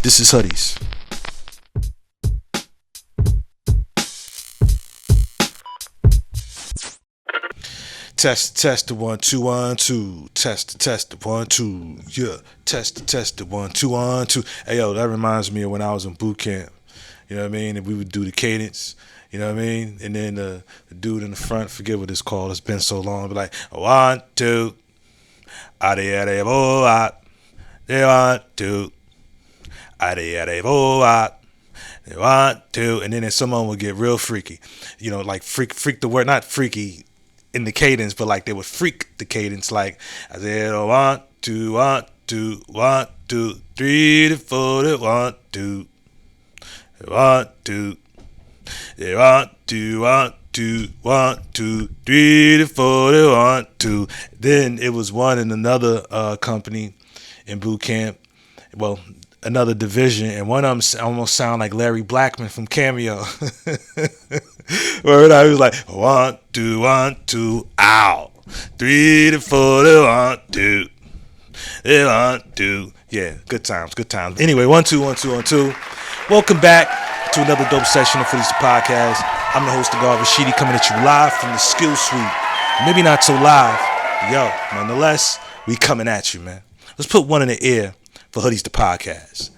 This is Hoodies. Test the 1 2 1 2. Test the 1 2. Yeah. Test the 1 2 1 2. Hey yo, that reminds me of when I was in boot camp. You know what I mean? And we would do the cadence. You know what I mean? And then the dude in the front, forget what it's called. It's been so long. But like 1 2. Ade bo at. 1 2. Ade bo at. 1 2. And then someone would get real freaky. You know, like freak the word, not freaky in the cadence, but like they would freak the cadence, like I said, 1 2 1 2 1 2 3 to 4 to 1 2 1 2 1 2 1 2 1 2 3 to 4 to 1 2. Then it was one in another company in boot camp, well, another division, and one of them almost sound like Larry Blackman from Cameo. Where I was like 1 2 1 2, ow, 3 to 4 to 1 2 1 2. Yeah, good times. Anyway, 1 2 1 2 1 2. Welcome back to another dope session of Finessed podcast. I'm the host, the God Rashidi, coming at you live from the Skill Suite. Maybe not so live, yo. Nonetheless, we coming at you, man. Let's put one in the ear for Hoodies the podcast.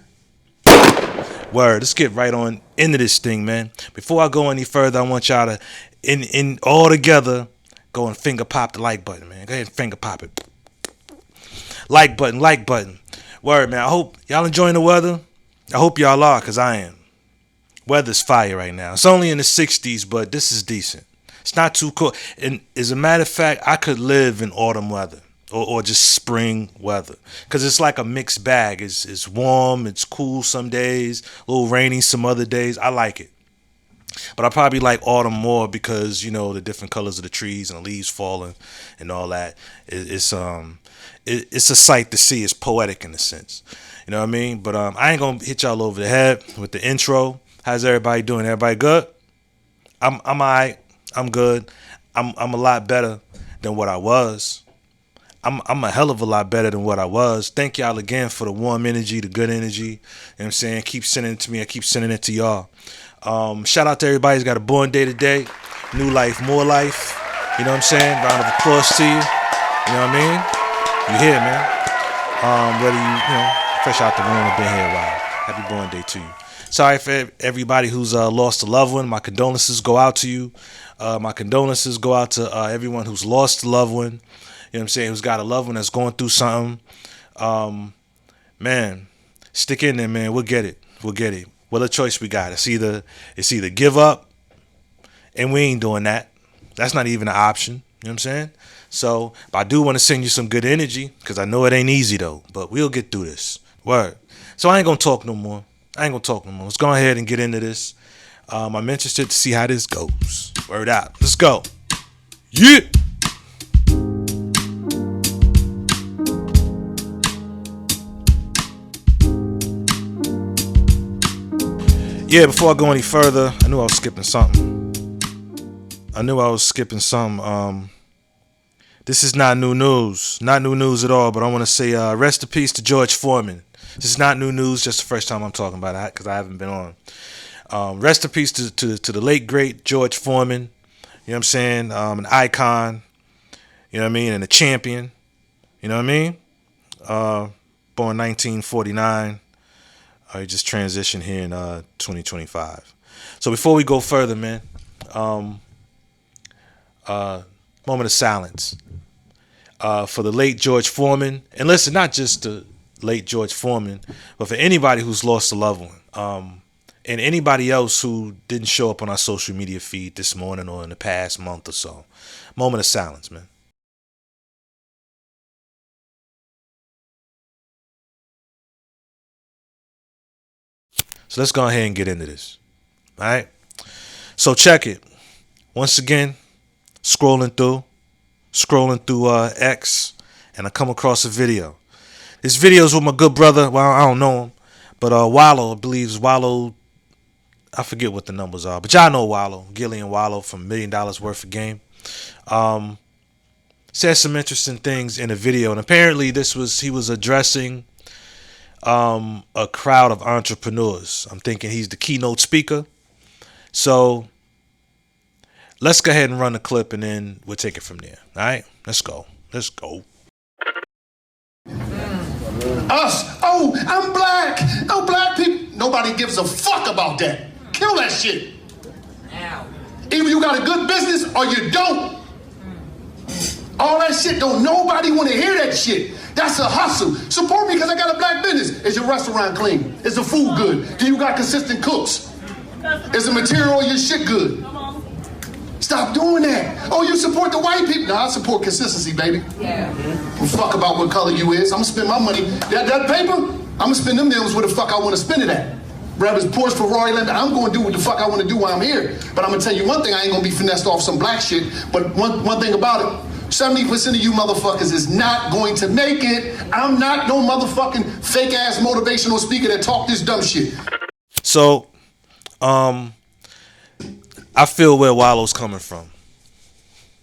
Word, let's get right on into this thing, man. Before I go any further, I want y'all to, in all together, go and finger pop the like button, man. Go ahead and finger pop it. Like button. Word, man. I hope y'all enjoying the weather. I hope y'all are, because I am. Weather's fire right now. It's only in the 60s, but this is decent. It's not too cold. And as a matter of fact, I could live in autumn weather. Or just spring weather, because it's like a mixed bag. It's warm, it's cool some days, a little rainy some other days. I like it, but I probably like autumn more because, you know, the different colors of the trees and the leaves falling and all that. It's a sight to see. It's poetic in a sense, you know what I mean. But I ain't gonna hit y'all over the head with the intro. How's everybody doing? Everybody good? I'm alright. I'm good. I'm a lot better than what I was. I'm a hell of a lot better than what I was. Thank y'all again for the warm energy, the good energy. You know what I'm saying? Keep sending it to me. I keep sending it to y'all. Shout out to everybody who's got a born day today. New life, more life. You know what I'm saying? Round of applause to you. You know what I mean? You here, man. Whether you know, fresh out the room or been here a while. Happy born day to you. Sorry for everybody who's lost a loved one. My condolences go out to you. My condolences go out to everyone who's lost a loved one. You know what I'm saying? Who's got a loved one that's going through something. Man, stick in there, man. We'll get it. What a choice we got. It's either give up, and we ain't doing that. That's not even an option. You know what I'm saying? So, but I do want to send you some good energy, because I know it ain't easy though. But we'll get through this. Word. So I ain't gonna talk no more. Let's go ahead and get into this. I'm interested to see how this goes. Word out. Let's go. Yeah. Yeah, before I go any further, I knew I was skipping something. This is not new news. Not new news at all, but I want to say rest in peace to George Foreman. This is not new news, just the first time I'm talking about it, because I haven't been on. Rest in peace to the late, great George Foreman. You know what I'm saying? An icon, you know what I mean, and a champion. You know what I mean? Born 1949. He just transitioned here in 2025. So before we go further, man, moment of silence for the late George Foreman. And listen, not just the late George Foreman, but for anybody who's lost a loved one, and anybody else who didn't show up on our social media feed this morning or in the past month or so. Moment of silence, man. So let's go ahead and get into this. All right. So check it. Once again, scrolling through X, and I come across a video. This video is with my good brother. Well, I don't know him, but Wallo, I believe is Wallo. I forget what the numbers are, but y'all know Wallo, Gillian Wallo from $1 Million Worth of Game. Said some interesting things in the video, and apparently he was addressing a crowd of entrepreneurs. I'm thinking he's the keynote speaker. So let's go ahead and run the clip, and then we'll take it from there. All right, let's go. Let's go. Us. Oh, I'm black. Oh, black people. Nobody gives a fuck about that. Kill that shit. Either you got a good business or you don't. All that shit, don't nobody want to hear that shit. That's a hustle. Support me because I got a black business. Is your restaurant clean? Is the food good? Do you got consistent cooks? Is the material of your shit good? Stop doing that. Oh, you support the white people? No, I support consistency, baby. Yeah. Don't fuck about what color you is. I'm gonna spend my money. That paper, I'm gonna spend them millions where the fuck I want to spend it at. Whether it's Porsche, Ferrari, Lamborghini, I'm gonna do what the fuck I want to do while I'm here. But I'm gonna tell you one thing, I ain't gonna be finessed off some black shit. But one thing about it, 70% of you motherfuckers is not going to make it. I'm not no motherfucking fake ass motivational speaker that talk this dumb shit. So, I feel where Wallo's coming from.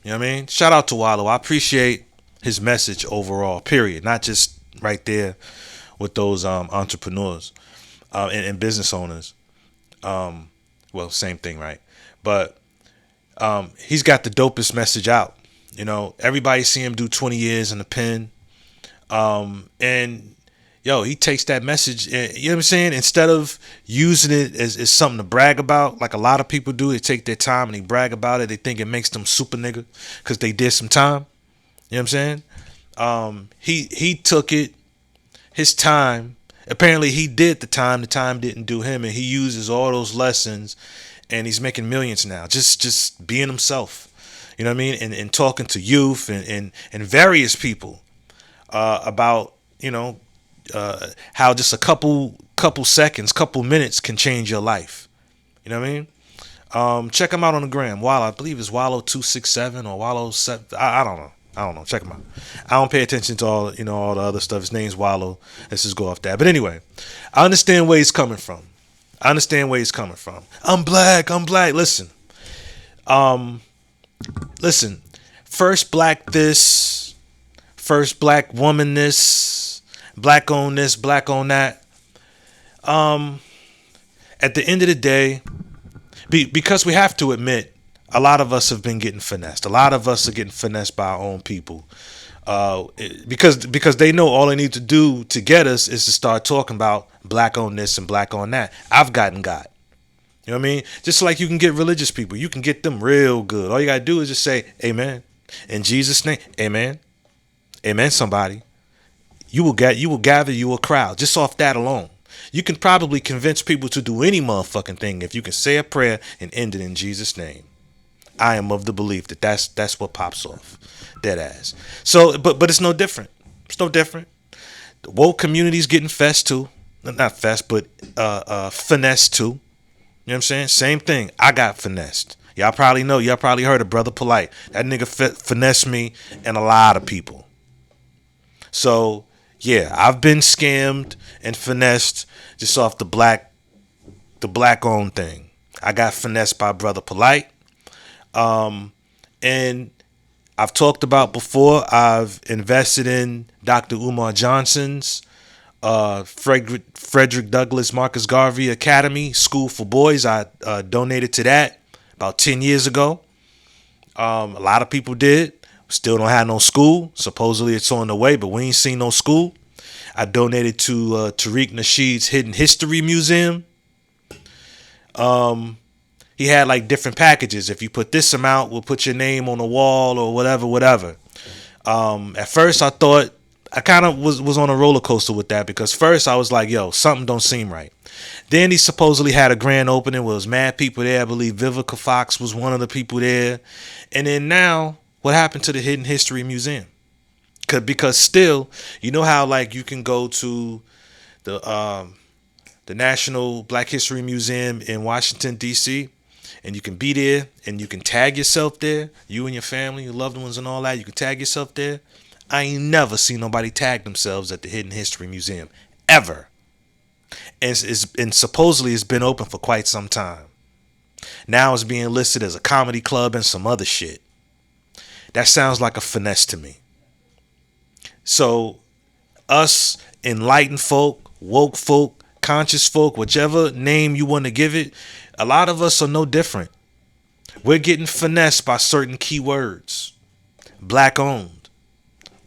You know what I mean? Shout out to Wallo. I appreciate his message overall, period. Not just right there with those entrepreneurs and business owners. Well, same thing, right? But he's got the dopest message out. You know, everybody see him do 20 years in the pen. And yo, he takes that message, and, you know what I'm saying? Instead of using it as something to brag about, like a lot of people do, they take their time and they brag about it. They think it makes them super nigga because they did some time. You know what I'm saying? He took it, his time. Apparently he did the time didn't do him, and he uses all those lessons, and he's making millions now. Just being himself. You know what I mean? And talking to youth and various people about, you know, how just a couple seconds, couple minutes can change your life. You know what I mean? Check him out on the gram. Wallo, I believe it's Wallo267 or Wallo7. I don't know. Check him out. I don't pay attention to all the other stuff. His name's Wallo. Let's just go off that. But anyway, I understand where he's coming from. I'm black. Listen. First black this, first black woman this, black on this, black on that. At the end of the day, because we have to admit, a lot of us have been getting finessed. A lot of us are getting finessed by our own people. Because they know all they need to do to get us is to start talking about black on this and black on that. I've gotten got. You know what I mean? Just like you can get religious people, you can get them real good. All you gotta do is just say, amen. In Jesus' name, amen. Amen, somebody. You will gather you a crowd just off that alone. You can probably convince people to do any motherfucking thing if you can say a prayer and end it in Jesus' name. I am of the belief that that's what pops off. Dead ass. So, but it's no different. It's no different. The woke community's getting fessed too. Not fessed, but finessed too. You know what I'm saying? Same thing. I got finessed. Y'all probably know. Y'all probably heard of Brother Polite. That nigga finessed me and a lot of people. So, yeah, I've been scammed and finessed just off the black owned thing. I got finessed by Brother Polite. And I've talked about before, I've invested in Dr. Umar Johnson's Frederick Douglass Marcus Garvey Academy School for Boys. I donated to that about 10 years ago. A lot of people did. Still don't have no school. Supposedly it's on the way, but we ain't seen no school. I donated to Tariq Nasheed's Hidden History Museum. He had like different packages. If you put this amount, we'll put your name on the wall or whatever. At first I thought, I kind of was on a roller coaster with that, because first I was like, yo, something don't seem right. Then he supposedly had a grand opening where there was mad people there. I believe Vivica Fox was one of the people there. And then now, what happened to the Hidden History Museum? Because still, you know how like you can go to the National Black History Museum in Washington, D.C., and you can be there and you can tag yourself there, you and your family, your loved ones and all that, you can tag yourself there. I ain't never seen nobody tag themselves at the Hidden History Museum, ever. And supposedly it's been open for quite some time. Now it's being listed as a comedy club and some other shit. That sounds like a finesse to me. So us enlightened folk, woke folk, conscious folk, whichever name you want to give it, a lot of us are no different. We're getting finessed by certain keywords. Black owned,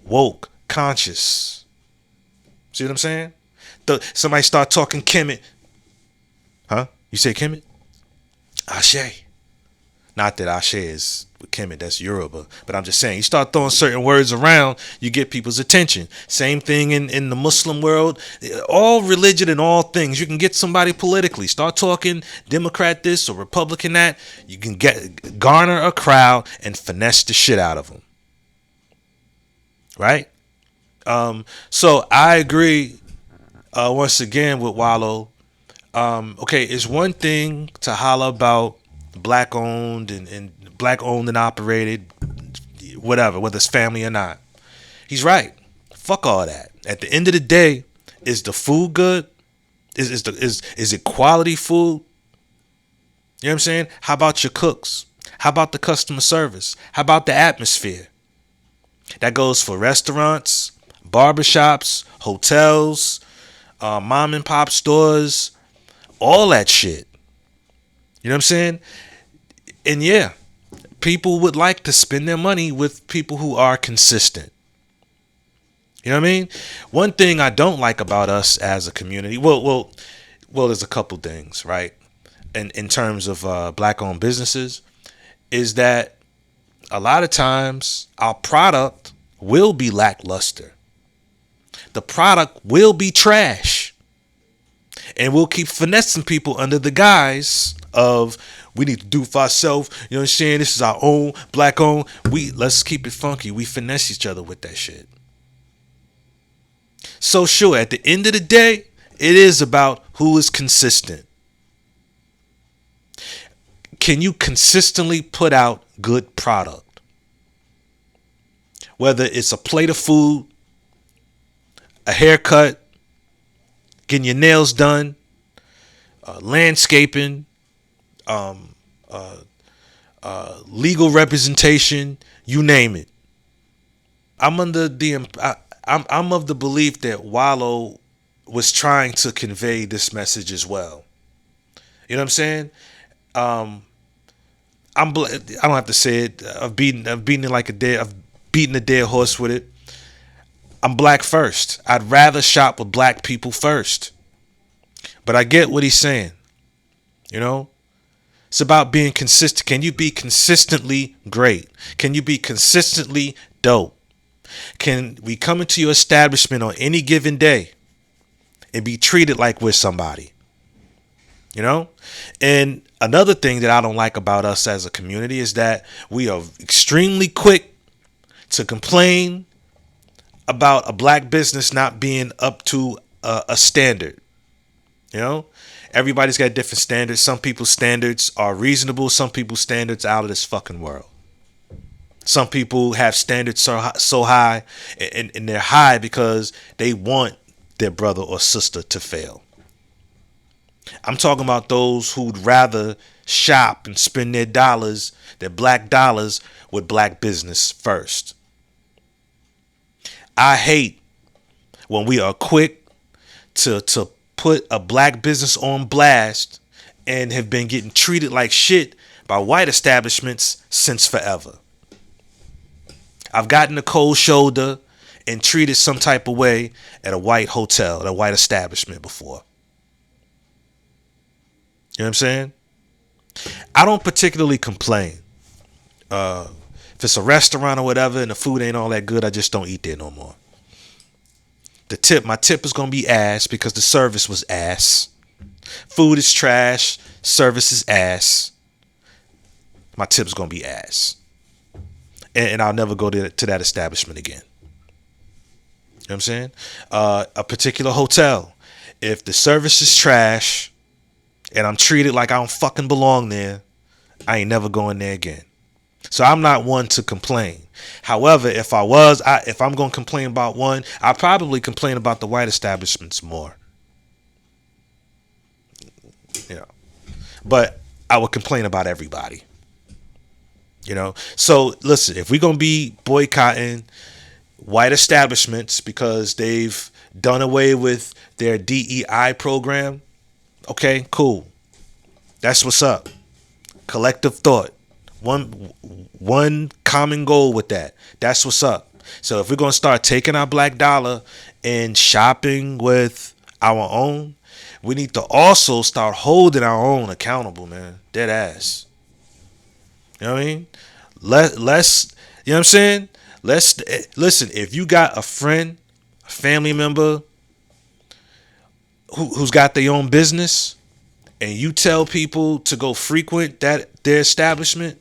woke, conscious. See what I'm saying? Somebody start talking Kemet. Huh? You say Kemet? Ashe. Not that Ashe is with Kemet, that's Yoruba. But I'm just saying, you start throwing certain words around, you get people's attention. Same thing in the Muslim world. All religion and all things, you can get somebody politically. Start talking Democrat this or Republican that. You can garner a crowd and finesse the shit out of them. Right? So I agree once again with Wallo. Okay, it's one thing to holler about black owned and black owned and operated, whatever, whether it's family or not. He's right. Fuck all that. At the end of the day, is the food good? Is it quality food? You know what I'm saying? How about your cooks? How about the customer service? How about the atmosphere? That goes for restaurants, barbershops, hotels, mom and pop stores, all that shit. You know what I'm saying? And yeah, people would like to spend their money with people who are consistent. You know what I mean? One thing I don't like about us as a community, well, there's a couple things, right? In terms of black-owned businesses, is that a lot of times our product will be lackluster. The product will be trash. And we'll keep finessing people under the guise of we need to do it for ourselves. You know what I'm saying? This is our own, black owned. Let's keep it funky. We finesse each other with that shit. So sure, at the end of the day, it is about who is consistent. Can you consistently put out good product? Whether it's a plate of food, a haircut, getting your nails done, landscaping, legal representation, you name it. I'm of the belief that Wallo was trying to convey this message as well. You know what I'm saying? I don't have to say it. I've beaten a dead horse with it. I'm black first. I'd rather shop with black people first. But I get what he's saying. You know? It's about being consistent. Can you be consistently great? Can you be consistently dope? Can we come into your establishment on any given day and be treated like we're somebody? You know? And another thing that I don't like about us as a community is that we are extremely quick to complain about a black business not being up to a standard. You know, everybody's got different standards. Some people's standards are reasonable. Some people's standards out of this fucking world. Some people have standards so high, and they're high because they want their brother or sister to fail. I'm talking about those who'd rather shop and spend their dollars, their black dollars, with black business first. I hate when we are quick to put a black business on blast and have been getting treated like shit by white establishments since forever. I've gotten a cold shoulder and treated some type of way at a white hotel, at a white establishment before. You know what I'm saying? I don't particularly complain. If it's a restaurant or whatever and the food ain't all that good, I just don't eat there no more. My tip is going to be ass because the service was ass. Food is trash. Service is ass. My tip is going to be ass. And I'll never go to that establishment again. You know what I'm saying? A particular hotel. If the service is trash and I'm treated like I don't fucking belong there, I ain't never going there again. So I'm not one to complain. However, if I'm going to complain about one, I probably complain about the white establishments more. You know, but I would complain about everybody. You know, so listen, if we're going to be boycotting white establishments because they've done away with their DEI program. Okay, cool. That's what's up. Collective thought. One common goal with that. That's what's up. So if we're gonna start taking our black dollar and shopping with our own, we need to also start holding our own accountable, man. Dead ass. You know what I mean? Let's you know what I'm saying? Let's listen, if you got a friend, a family member who's got their own business, and you tell people to go frequent their establishment,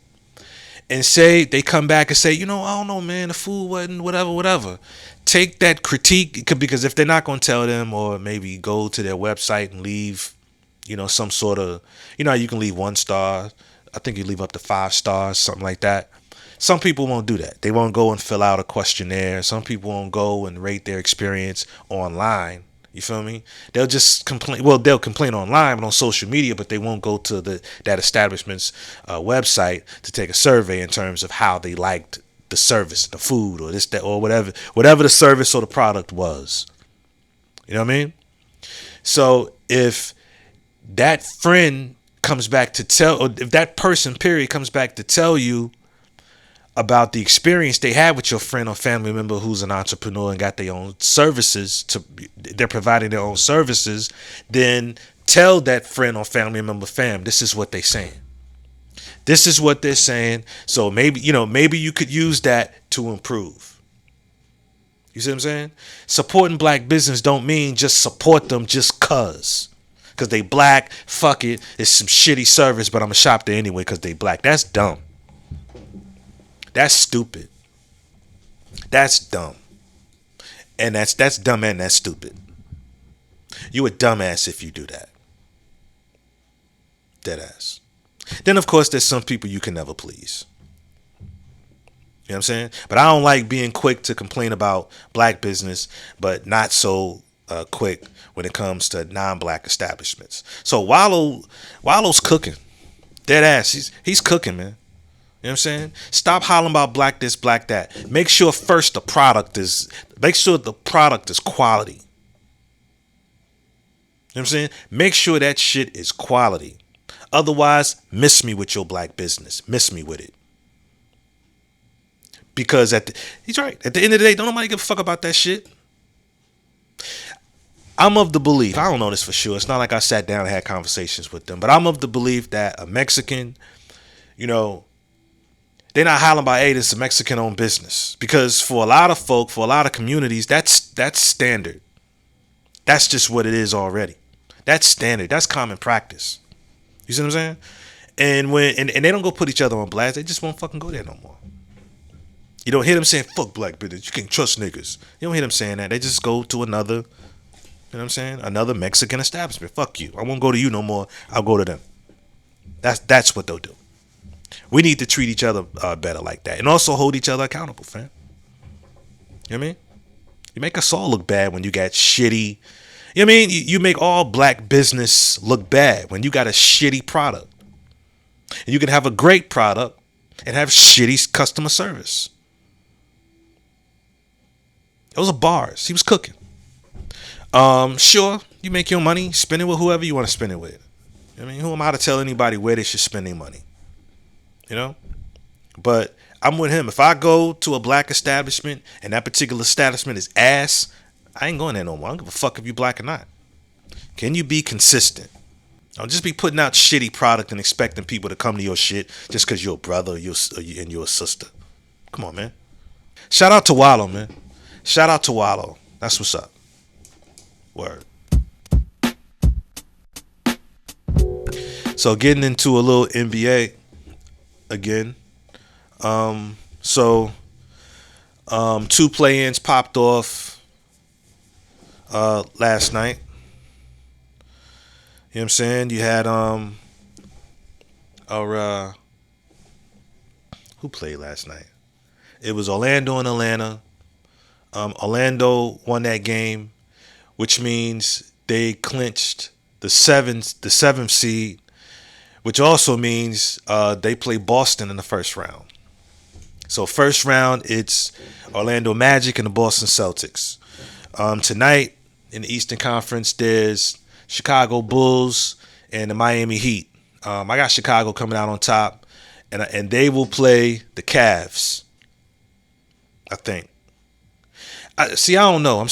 and say they come back and say, I don't know, man, the food wasn't whatever. Take that critique, because if they're not going to tell them, or maybe go to their website and leave, some sort of, how you can leave 1 star. I think you leave up to 5 stars, something like that. Some people won't do that. They won't go and fill out a questionnaire. Some people won't go and rate their experience online. You feel me? They'll just complain. Well, they'll complain online and on social media, but they won't go to that establishment's website to take a survey in terms of how they liked the service, the food, or this, that, or whatever the service or the product was. You know what I mean? So if that friend comes back to tell, or if that person, period, comes back to tell you about the experience they had with your friend or family member who's an entrepreneur and got their own services, they're providing their own services, then tell that friend or family member, fam, this is what they're saying. This is what they're saying. So maybe you could use that to improve. You see what I'm saying? Supporting black business don't mean just support them just cause they black. Fuck it. It's some shitty service, but I'm gonna shop there anyway because they black. That's dumb. That's stupid. That's dumb. And that's dumb and that's stupid. You a dumbass if you do that. Dead ass. Then of course there's some people you can never please. You know what I'm saying? But I don't like being quick to complain about black business, but not so quick when it comes to non-black establishments. So Wallo's cooking. Dead ass. He's cooking, man. You know what I'm saying? Stop hollering about black this, black that. Make sure first the product is quality. You know what I'm saying? Make sure that shit is quality. Otherwise, miss me with your black business. Miss me with it. Because he's right. At the end of the day, don't nobody give a fuck about that shit. I'm of the belief, I don't know this for sure. It's not like I sat down and had conversations with them, but I'm of the belief that a Mexican, they're not hollering about, hey, this is a Mexican-owned business. Because for a lot of folk, for a lot of communities, that's standard. That's just what it is already. That's standard. That's common practice. You see what I'm saying? And and they don't go put each other on blast. They just won't fucking go there no more. You don't hear them saying, fuck black business. You can't trust niggas. You don't hear them saying that. They just go to another, you know what I'm saying? Another Mexican establishment. Fuck you. I won't go to you no more. I'll go to them. That's what they'll do. We need to treat each other better like that. And also hold each other accountable, fam. You know what I mean? You make us all look bad when you got shitty. You know what I mean? You make all black business look bad when you got a shitty product. And you can have a great product and have shitty customer service. Those are bars. He was cooking. Sure, you make your money, spend it with whoever you want to spend it with. I mean, who am I to tell anybody where they should spend their money? But I'm with him. If I go to a black establishment and that particular establishment is ass, I ain't going there no more. I don't give a fuck if you black or not. Can you be consistent? Don't just be putting out shitty product and expecting people to come to your shit just because you're a brother and you're a sister. Come on, man. Shout out to Wallo, man. Shout out to Wallo. That's what's up. Word. So getting into a little NBA again. So 2 play-ins popped off last night. You know what I'm saying? You had who played last night? It was Orlando and Atlanta. Orlando won that game, which means they clinched the seventh seed, which also means they play Boston in the first round. So first round, it's Orlando Magic and the Boston Celtics. Tonight in the Eastern Conference, there's Chicago Bulls and the Miami Heat. I got Chicago coming out on top, and they will play the Cavs, I think. I don't know.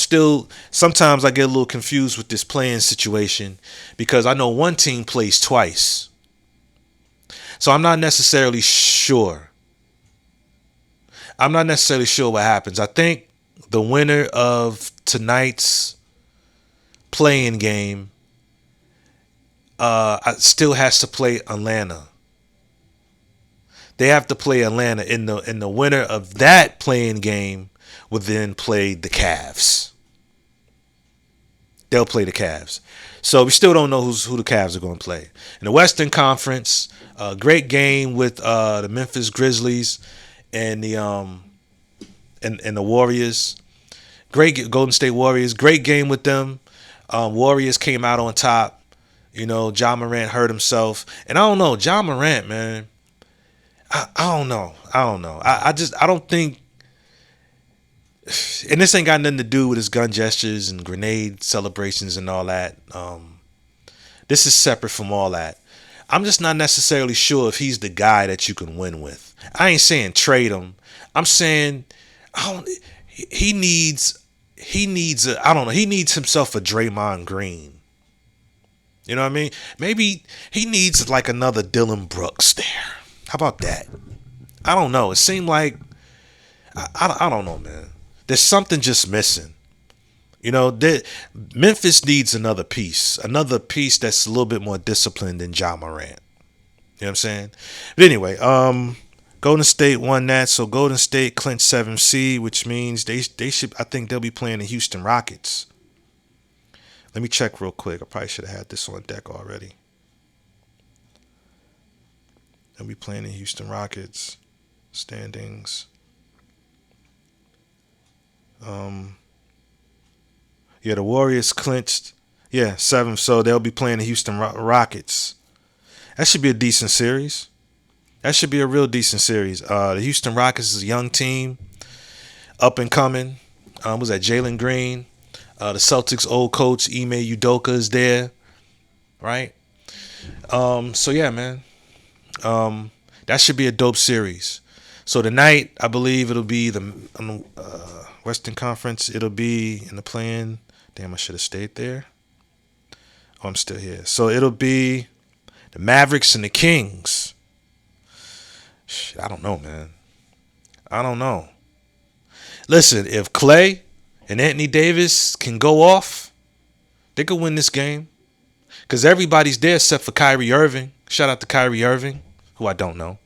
Sometimes I get a little confused with this playing situation because I know one team plays twice. So I'm not necessarily sure. What happens. I think the winner of tonight's playing game still has to play Atlanta. They have to play Atlanta, in the winner of that playing game will then play the Cavs. They'll play the Cavs. So we still don't know who the Cavs are going to play. In the Western Conference, great game with the Memphis Grizzlies and the and the Warriors. Great Golden State Warriors. Great game with them. Warriors came out on top. Ja Morant hurt himself, and I don't know. Ja Morant, man. I don't know. I don't think. And this ain't got nothing to do with his gun gestures and grenade celebrations and all that. This is separate from all that. I'm just not necessarily sure if he's the guy that you can win with. I ain't saying trade him. I'm saying he needs he needs himself a Draymond Green. You know what I mean? Maybe he needs like another Dylan Brooks there. How about that? I don't know. It seemed like I don't know, man. There's something just missing. Memphis needs another piece that's a little bit more disciplined than Ja Morant. You know what I'm saying? But anyway, Golden State won that, so Golden State clinched 7th seed, which means they should. I think they'll be playing the Houston Rockets. Let me check real quick. I probably should have had this on deck already. They'll be playing the Houston Rockets standings. The Warriors clinched, 7th, so they'll be playing the Houston Rockets. That should be a decent series. That should be a real decent series. The Houston Rockets is a young team, up and coming. Was that Jalen Green? The Celtics' old coach, Ime Udoka, is there, right? So yeah, man. That should be a dope series. So tonight, I believe it'll be the Western Conference. It'll be in the play-in. Damn, I should have stayed there. Oh, I'm still here. So it'll be the Mavericks and the Kings. Shit, I don't know, man. I don't know. Listen, if Clay and Anthony Davis can go off, they could win this game. Because everybody's there except for Kyrie Irving. Shout out to Kyrie Irving, who I don't know.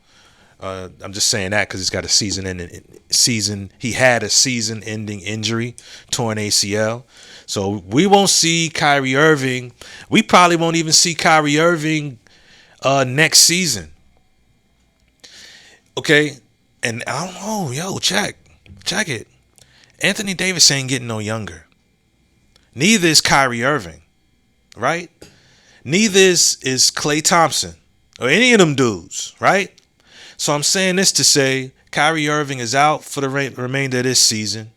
I'm just saying that because he's got a season. He had a season-ending injury, torn ACL. So we won't see Kyrie Irving. We probably won't even see Kyrie Irving next season. Okay, and I don't know, check it. Anthony Davis ain't getting no younger. Neither is Kyrie Irving, right? Neither is Klay Thompson or any of them dudes, right? So I'm saying this to say Kyrie Irving is out for the remainder of this season.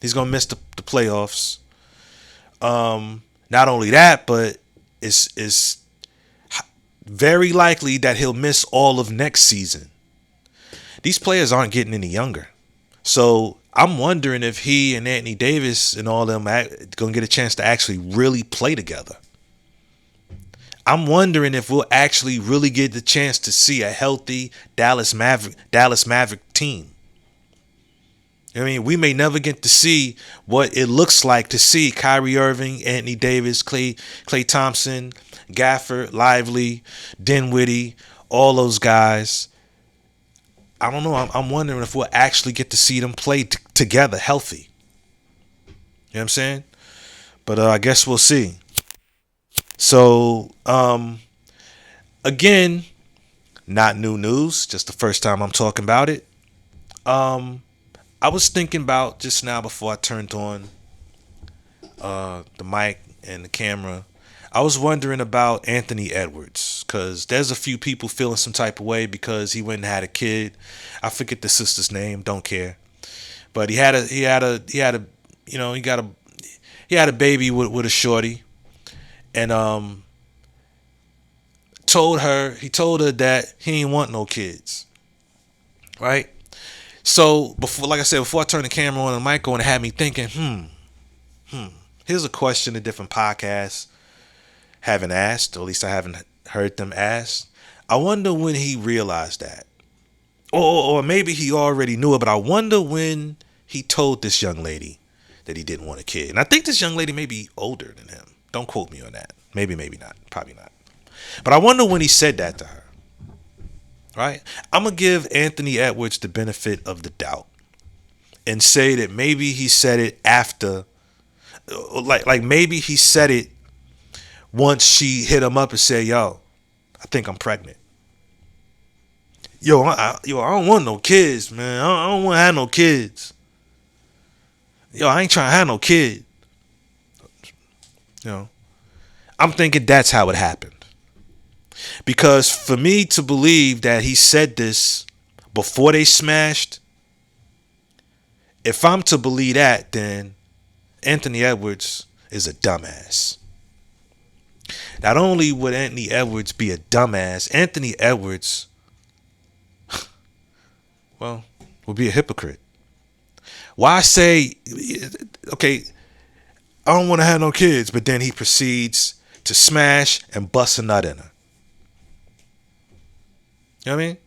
He's going to miss the playoffs. Not only that, but it's very likely that he'll miss all of next season. These players aren't getting any younger. So I'm wondering if he and Anthony Davis and all them going to get a chance to actually really play together. I'm wondering if we'll actually really get the chance to see a healthy Dallas Maverick team. I mean, we may never get to see what it looks like to see Kyrie Irving, Anthony Davis, Klay Thompson, Gafford, Lively, Dinwiddie, all those guys. I don't know. I'm wondering if we'll actually get to see them play together healthy. You know what I'm saying? But I guess we'll see. So, again, not new news. Just the first time I'm talking about it. I was thinking about just now before I turned on the mic and the camera. I was wondering about Anthony Edwards because there's a few people feeling some type of way because he went and had a kid. I forget the sister's name. Don't care. But he had a baby with a shorty, and told her that he ain't want no kids, right? So before I turned the camera on and the mic on, it had me thinking, here's a question a different podcasts haven't asked, or at least I haven't heard them ask. I wonder when he realized that, or maybe he already knew it, but I wonder when he told this young lady that he didn't want a kid. And I think this young lady may be older than him. Don't quote me on that. Maybe not. Probably not. But I wonder when he said that to her. Right? I'm going to give Anthony Edwards the benefit of the doubt and say that maybe he said it after, like maybe he said it once she hit him up and said, yo, I think I'm pregnant. Yo, I don't want no kids, man. I don't want to have no kids. Yo, I ain't trying to have no kid. You know, I'm thinking that's how it happened. Because for me to believe that he said this before they smashed, if I'm to believe that, then Anthony Edwards is a dumbass. Not only would Anthony Edwards be a dumbass, Anthony Edwards, well, would be a hypocrite. Why say, okay, I don't want to have no kids, but then he proceeds to smash and bust a nut in her. You know what I mean?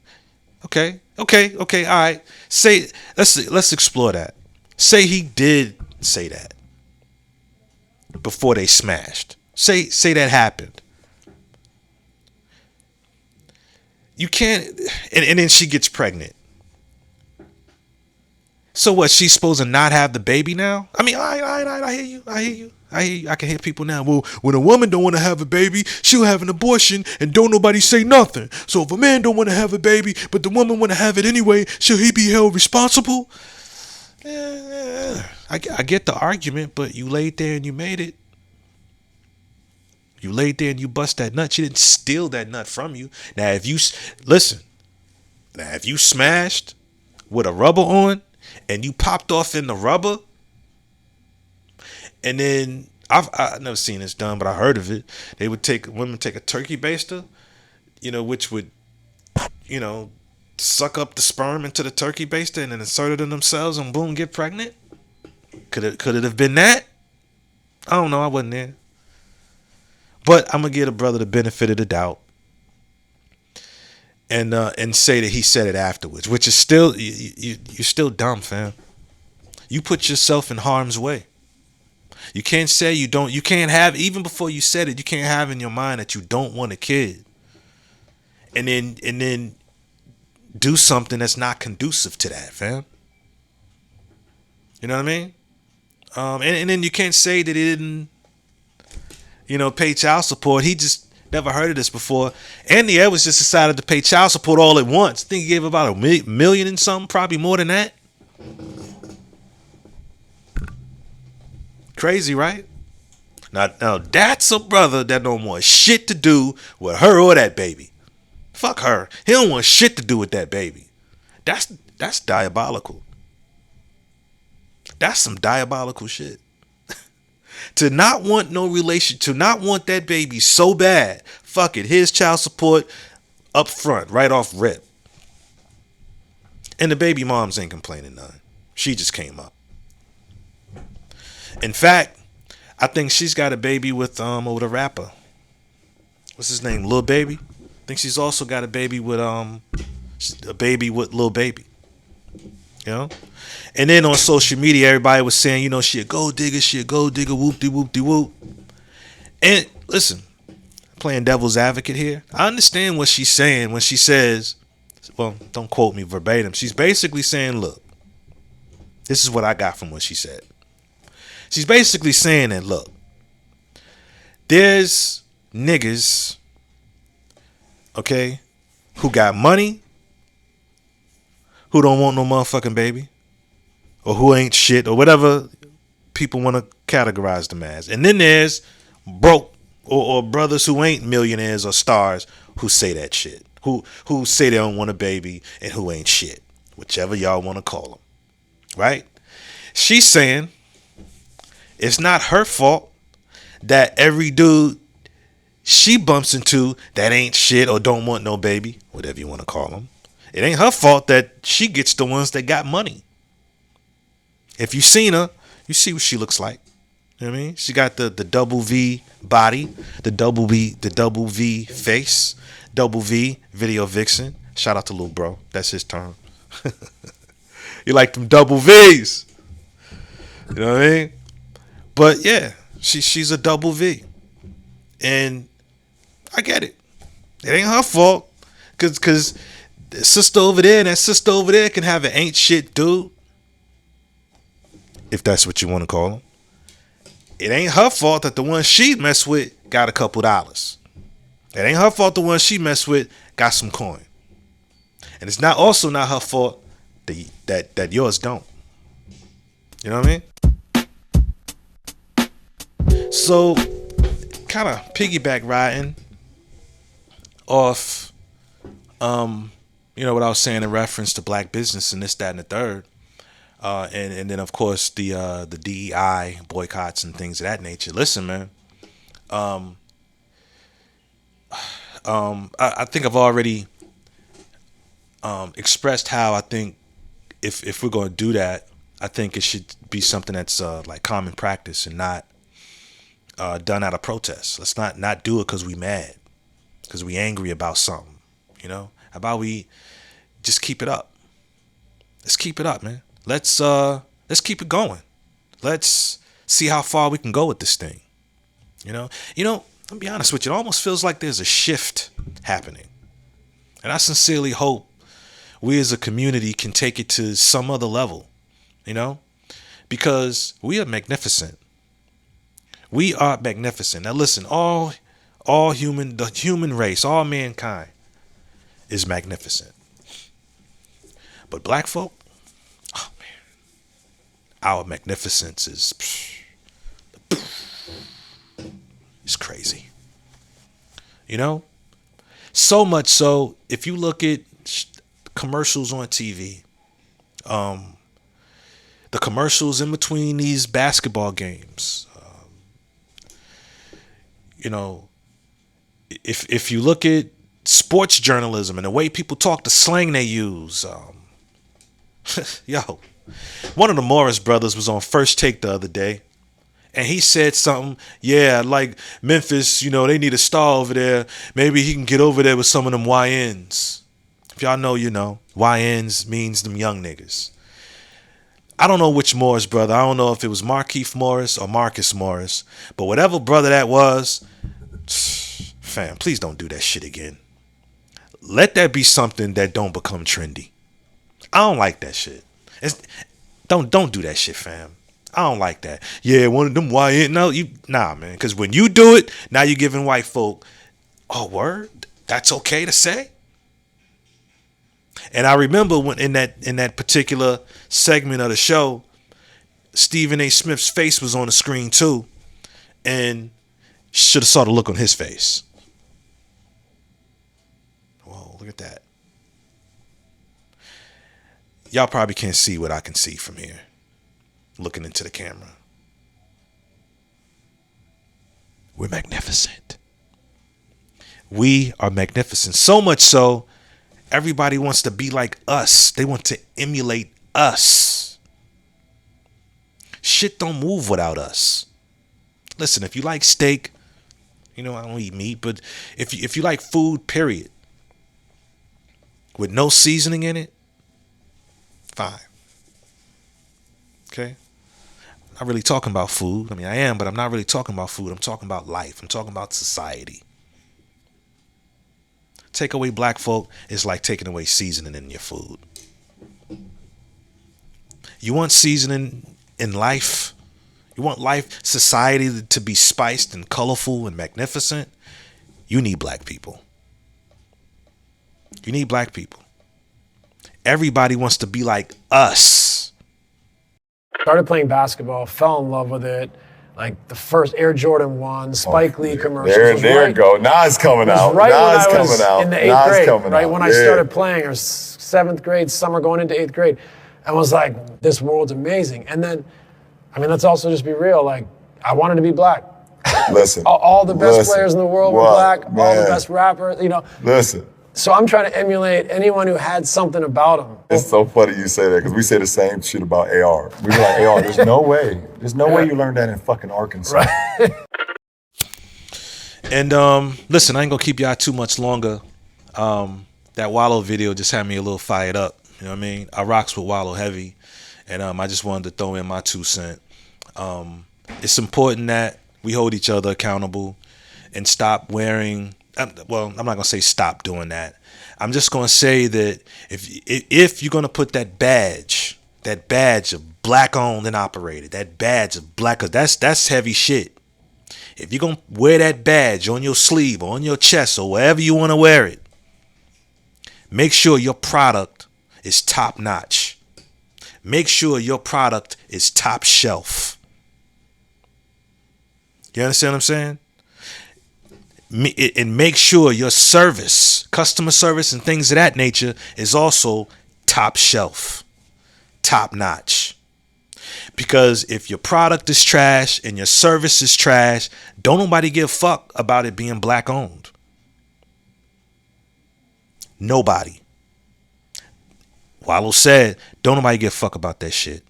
Okay, all right. Let's explore that. Say he did say that before they smashed. Say that happened. You can't, and then she gets pregnant. So what? She's supposed to not have the baby now? I mean, I hear you. I can hear people now. Well, when a woman don't want to have a baby, she'll have an abortion and don't nobody say nothing. So if a man don't want to have a baby, but the woman want to have it anyway, should he be held responsible? I get the argument, but you laid there and you made it. You laid there and you bust that nut. She didn't steal that nut from you. Now, if you smashed with a rubber on and you popped off in the rubber, and then I've never seen this done, but I heard of it. They would women take a turkey baster, which would, suck up the sperm into the turkey baster and then insert it in themselves and boom, get pregnant. Could it have been that? I don't know. I wasn't there. But I'm gonna give the brother the benefit of the doubt and say that he said it afterwards, which is still you're still dumb, fam. You put yourself in harm's way. You can't say you don't. You can't have, even before you said it, you can't have in your mind that you don't want a kid, and then do something that's not conducive to that, fam. You know what I mean? And then you can't say that he didn't, pay child support. He just never heard of this before. Anthony Edwards just decided to pay child support all at once. I think he gave about $1 million and something, probably more than that. Crazy, right? Now that's a brother that don't want shit to do with her or that baby. Fuck her. He don't want shit to do with that baby. That's diabolical. That's some diabolical shit. To not want no relation, to not want that baby so bad. Fuck it. Here's child support up front, right off rip. And the baby moms ain't complaining none. She just came up. In fact, I think she's got a baby with a rapper. What's his name? Lil Baby. I think she's also got a baby with Lil Baby. And then on social media, everybody was saying, she a gold digger, whoop-de whoop-de whoop. And listen, playing devil's advocate here, I understand what she's saying when she says, well, don't quote me verbatim. She's basically saying, look, this is what I got from what she said. She's basically saying that, look, there's niggas, okay, who got money, who don't want no motherfucking baby, or who ain't shit, or whatever people want to categorize them as. And then there's broke or brothers who ain't millionaires or stars who say that shit, who say they don't want a baby and who ain't shit, whichever y'all want to call them, right? She's saying it's not her fault that every dude she bumps into that ain't shit or don't want no baby, whatever you want to call them. It ain't her fault that she gets the ones that got money. If you seen her, you see what she looks like. You know what I mean? She got the double V body, the double V face, double V video vixen. Shout out to Lil Bro. That's his term. You like them double V's. You know what I mean? But yeah, she's a double V. And I get it. It ain't her fault. Cause the sister over there and that sister over there can have an ain't shit dude. If that's what you want to call him. It ain't her fault that the one she messed with got a couple dollars. It ain't her fault the one she messed with got some coin. And it's also not her fault that yours don't. You know what I mean? So, kind of piggyback riding off, what I was saying in reference to black business and this, that, and the third. And then of course the DEI boycotts and things of that nature. Listen, man. I think I've already expressed how I think if we're going to do that, I think it should be something that's like common practice and not done out of protest. Let's not do it because we mad, because we angry about something. How about we just keep it up? Let's keep it up, man. Let's keep it going. Let's see how far we can go with this thing. Let me be honest with you. It almost feels like there's a shift happening. And I sincerely hope we as a community can take it to some other level, because we are magnificent. We are magnificent. Now listen, the human race, all mankind is magnificent. But black folk, our magnificence is it's crazy. So much so, if you look at commercials on TV, the commercials in between these basketball games, if you look at sports journalism and the way people talk, the slang they use, one of the Morris brothers was on First Take the other day, and he said something, like Memphis, they need a star over there. Maybe he can get over there with some of them YNs. If y'all know, YNs means them young niggas. I don't know which Morris brother. I don't know if it was Markeith Morris or Marcus Morris, but whatever brother that was, fam, please don't do that shit again. Let that be something that don't become trendy. I don't like that shit. Don't do that shit, fam. I don't like that. Yeah, one of them YN. Nah, man. Because when you do it, now you're giving white folk, oh, word? That's okay to say? And I remember when in that particular segment of the show, Stephen A. Smith's face was on the screen too, and should have saw the look on his face. Whoa, look at that. Y'all probably can't see what I can see from here, looking into the camera. We're magnificent. We are magnificent. So much so, everybody wants to be like us. They want to emulate us. Shit don't move without us. Listen, if you like steak, I don't eat meat, but if you like food, period, with no seasoning in it, fine. Okay? I'm not really talking about food. I am, but I'm not really talking about food. I'm talking about life. I'm talking about society. Take away black folk is like taking away seasoning in your food. You want seasoning in life? You want society to be spiced and colorful and magnificent? You need black people. You need black people. Everybody wants to be like us. Started playing basketball, fell in love with it, Like the first Air Jordan 1, Spike Lee commercials. There you go. Nas coming out. Right Nas when I was coming out. in the 8th grade, right out. when I started playing, or 7th grade, summer going into 8th grade, I was like, this world's amazing. And then, I mean, let's also just be real. Like, I wanted to be black. Listen. all the best players in the world were black. Man. All the best rappers, you know. Listen. So I'm trying to emulate anyone who had something about them. It's so funny you say that, because we say the same shit about AR. We were like, AR, there's no way you learned that in fucking Arkansas. Right. And listen, I ain't gonna keep y'all too much longer. That Wallo video just had me a little fired up. You know what I mean? I rocks with Wallo heavy, and I just wanted to throw in my 2 cents. It's important that we hold each other accountable and stop wearing. Well, I'm not gonna say stop doing that. I'm just gonna say that if you're gonna put that badge of black owned and operated, that badge of black, that's heavy shit. If you're gonna wear that badge on your sleeve or on your chest or wherever you want to wear it, make sure your product is top notch. Make sure your product is top shelf. You understand what I'm saying? And make sure your service, customer service and things of that nature is also top shelf, top notch. Because if your product is trash and your service is trash, don't nobody give a fuck about it being black owned. Nobody. Wallo said, don't nobody give a fuck about that shit.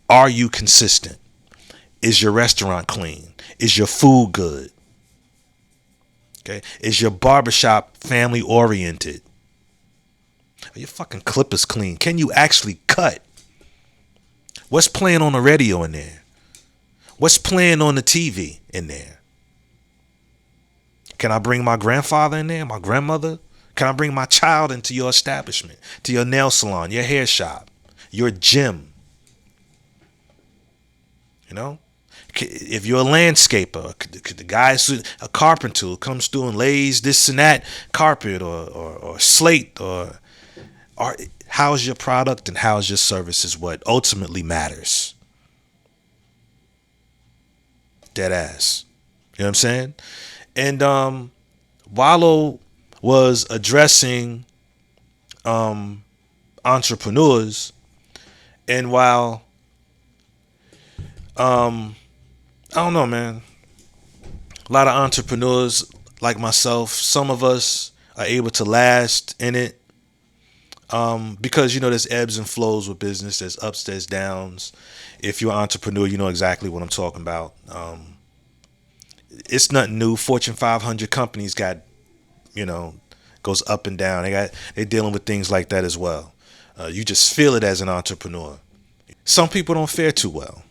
Are you consistent? Is your restaurant clean? Is your food good? Okay. Is your barbershop family oriented? Are your fucking clippers clean? Can you actually cut? What's playing on the radio in there? What's playing on the TV in there? Can I bring my grandfather in there? My grandmother? Can I bring my child into your establishment, to your nail salon, your hair shop, your gym? You know? If you're a landscaper, the guy's a carpenter who comes through and lays this and that carpet or slate, or how's your product and how's your service is what ultimately matters. Dead ass. You know what I'm saying? And Wallo was addressing entrepreneurs, and while I don't know, man. A lot of entrepreneurs like myself, some of us are able to last in it because, you know, there's ebbs and flows with business. There's ups, there's downs. If you're an entrepreneur, you know exactly what I'm talking about. It's nothing new. Fortune 500 companies got, you know, goes up and down. They're dealing with things like that as well. You just feel it as an entrepreneur. Some people don't fare too well.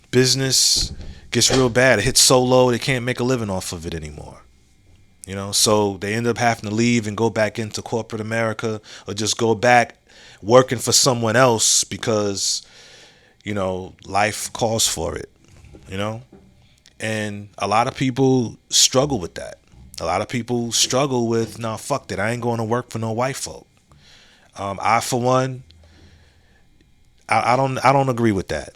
Business gets real bad. It hits so low they can't make a living off of it anymore. You know, so they end up having to leave and go back into corporate America, or just go back working for someone else because, you know, life calls for it, you know? And a lot of people struggle with that. A lot of people struggle with, nah, fuck that. I ain't going to work for no white folk. I, for one, I don't agree with that.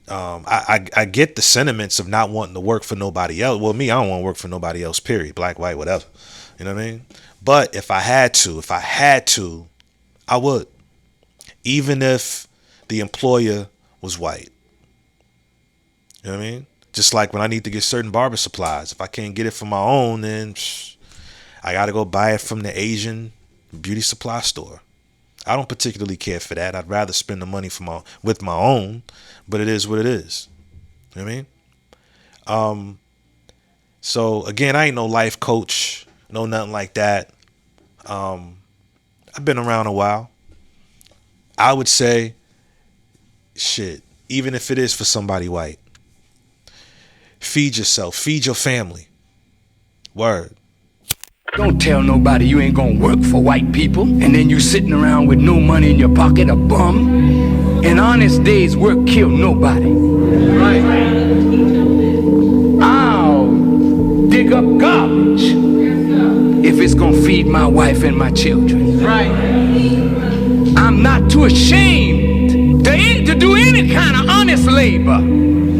I get the sentiments of not wanting to work for nobody else. Well, me, I don't want to work for nobody else, period. Black, white, whatever. You know what I mean? But if I had to, I would. Even if the employer was white. You know what I mean? Just like when I need to get certain barber supplies. If I can't get it from my own, then I got to go buy it from the Asian beauty supply store. I don't particularly care for that. I'd rather spend the money with my own, but it is what it is. You know what I mean? So again, I ain't no life coach, no nothing like that. I've been around a while. I would say, shit, even if it is for somebody white, feed yourself, feed your family. Word. Don't tell nobody you ain't gonna work for white people, and then you sitting around with no money in your pocket, a bum. In honest days, work kill nobody. Right. I'll dig up garbage if it's gonna feed my wife and my children. Right. I'm not too ashamed to do any kind of honest labor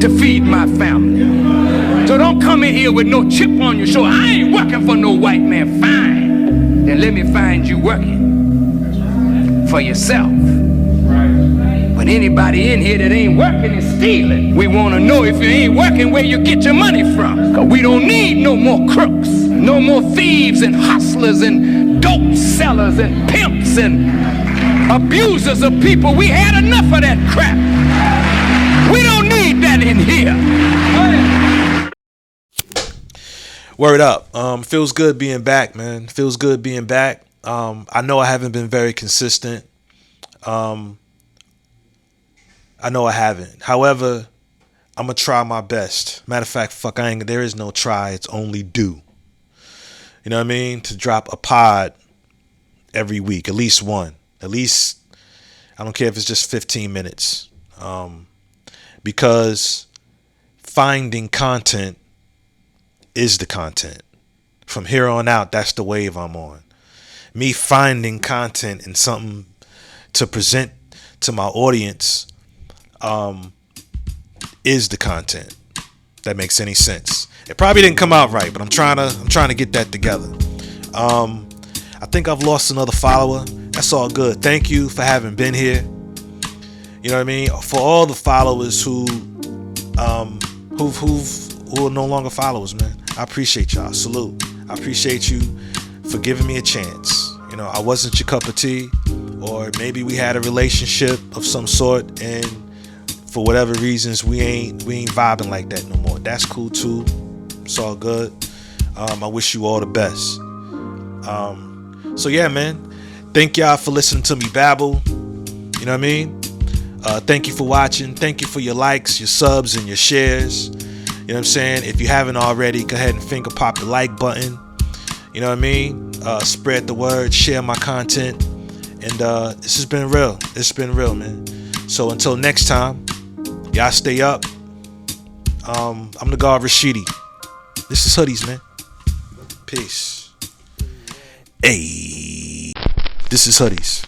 to feed my family. So don't come in here with no chip on your shoulder. I ain't working for no white man. Fine. Then let me find you working for yourself. But anybody in here that ain't working is stealing. We want to know if you ain't working where you get your money from. Because we don't need no more crooks, no more thieves and hustlers and dope sellers and pimps and abusers of people. We had enough of that crap. We don't need that in here. Word up. Feels good being back, man. Feels good being back. I know I haven't been very consistent. I know I haven't. However, I'm gonna try my best. Matter of fact, there is no try, it's only do. You know what I mean? To drop a pod every week, at least one. At least, I don't care if it's just 15 minutes. Because finding content is the content. From here on out, that's the wave I'm on. Me finding content and something to present to my audience is the content. That makes any sense. It probably didn't come out right, but I'm trying to get that together. I think I've lost another follower. That's all good. Thank you for having been here. You know what I mean? For all the followers who are no longer followers, man. I appreciate y'all. Salute. I appreciate you for giving me a chance. You know, I wasn't your cup of tea, or maybe we had a relationship of some sort, and for whatever reasons we ain't vibing like that no more. That's cool too. It's all good. I wish you all the best. So yeah, man. Thank y'all for listening to me babble. You know what I mean? Thank you for watching. Thank you for your likes, your subs, and your shares. You know what I'm saying? If you haven't already, go ahead and finger pop the like button. You know what I mean? Spread the word, share my content. And this has been real. It's been real, man. So until next time, y'all stay up. I'm the God Rashidi. This is Hoodies, man. Peace. Hey, this is Hoodies.